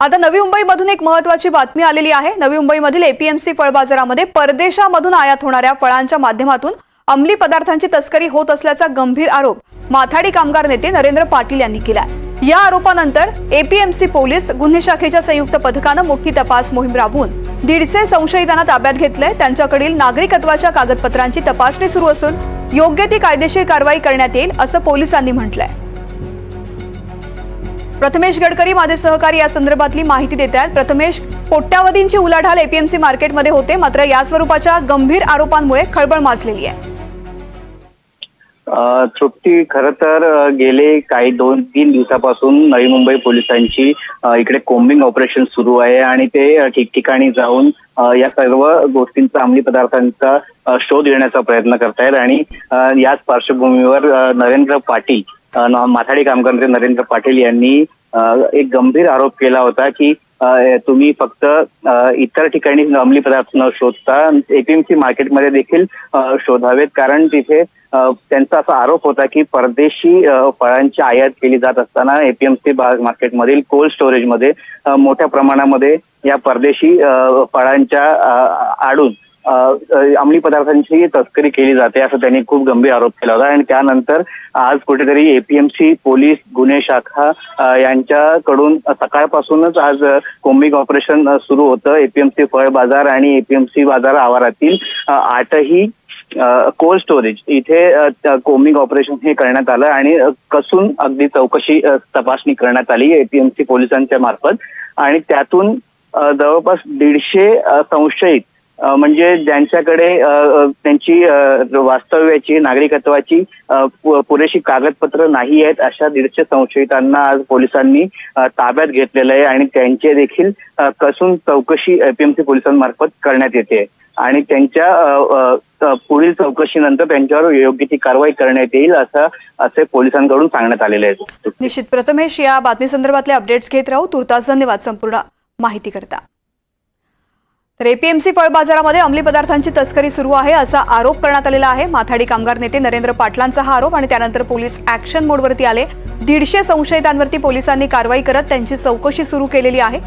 आता नवी मुंबईमधून एक महत्त्वाची बातमी आलेली आहे। नवी मुंबईमधील एपीएमसी फळ बाजारामध्ये परदेशामधून आयात होणाऱ्या फळांच्या माध्यमातून अंमली पदार्थांची तस्करी होत असल्याचा गंभीर आरोप माथाडी कामगार नेते नरेंद्र पाटील यांनी केलाय। या आरोपानंतर एपीएमसी पोलीस गुन्हे शाखेच्या संयुक्त पथकाने मोठी तपास मोहीम राबवून 150 संशयितांना ताब्यात घेतलंय। त्यांच्याकडील नागरिकत्वाच्या कागदपत्रांची तपासणी सुरू असून योग्य ती कायदेशीर कारवाई करण्यात येईल असं पोलिसांनी म्हटलंय। प्रथमेश गडकरी माझे सहकारी या संदर्भातली माहिती देत आहेत। प्रथमेश, कोट्यावधींची उलाढाल एपीएमसी मार्केटमध्ये होते, मात्र या स्वरूपाच्या गंभीर आरोपांमुळे खळबळ माजलेली आहे। तृप्ती, खरं तर गेले काही 2-3 दिवसापासून नवी मुंबई पोलिसांची इकडे कोम्बिंग ऑपरेशन सुरू आहे आणि ते ठिकठिकाणी जाऊन या सर्व गोष्टींचा, अंमली पदार्थांचा शोध घेण्याचा प्रयत्न करतायत। आणि याच पार्श्वभूमीवर नरेंद्र पाटील, माथाडी कामगार नेते नरेंद्र पाटील यांनी एक गंभीर आरोप केला होता की तुम्ही फक्त इतर ठिकाणी अंमली पदार्थ न शोधता एपीएमसी मार्केटमध्ये देखील शोधावेत, कारण तिथे त्यांचा असा आरोप होता की परदेशी फळांची आयात केली जात असताना एपीएमसी मार्केटमधील कोल्ड स्टोरेजमध्ये मोठ्या प्रमाणामध्ये या परदेशी फळांच्या आडून अंमली पदार्थांची तस्करी केली जाते, असं त्यांनी खूप गंभीर आरोप केला होता। आणि त्यानंतर आज कुठेतरी एपीएमसी पोलीस गुन्हे शाखा यांच्याकडून सकाळपासूनच आज कोम्बिंग ऑपरेशन सुरू होतं। एपीएमसी फळ बाजार आणि एपीएमसी बाजार आवारातील 8ही कोल्ड स्टोरेज इथे कोम्बिंग ऑपरेशन हे करण्यात आलं आणि कसून अगदी चौकशी तपासणी करण्यात आली एपीएमसी पोलिसांच्या मार्फत। आणि त्यातून जवळपास 150 संशयित, म्हणजे ज्यांच्याकडे त्यांची वास्तव्याची, नागरिकत्वाची पुरेशी कागदपत्र नाही आहेत, अशा 150 संशयितांना आज पोलिसांनी ताब्यात घेतलेलं आहे आणि त्यांचे देखील कसून चौकशी एपीएमसी पोलिसांमार्फत करण्यात येते आणि त्यांच्या पुढील चौकशीनंतर त्यांच्यावर योग्य ती कारवाई करण्यात येईल असे पोलिसांकडून सांगण्यात आलेले आहे। निश्चित प्रथमेश, या बातमी संदर्भातले अपडेट्स घेत राहू। तुर्तास धन्यवाद संपूर्ण माहिती करता। तर एपीएमसी फळ बाजारामध्ये अंमली पदार्थांची तस्करी सुरू आहे असा आरोप करण्यात आलेला आहे। माथाडी कामगार नेते नरेंद्र पाटलांचा हा आरोप आणि त्यानंतर पोलीस ऍक्शन मोडवरती आले। 150 संशयितांवरती पोलिसांनी कारवाई करत त्यांची चौकशी सुरू केलेली आहे।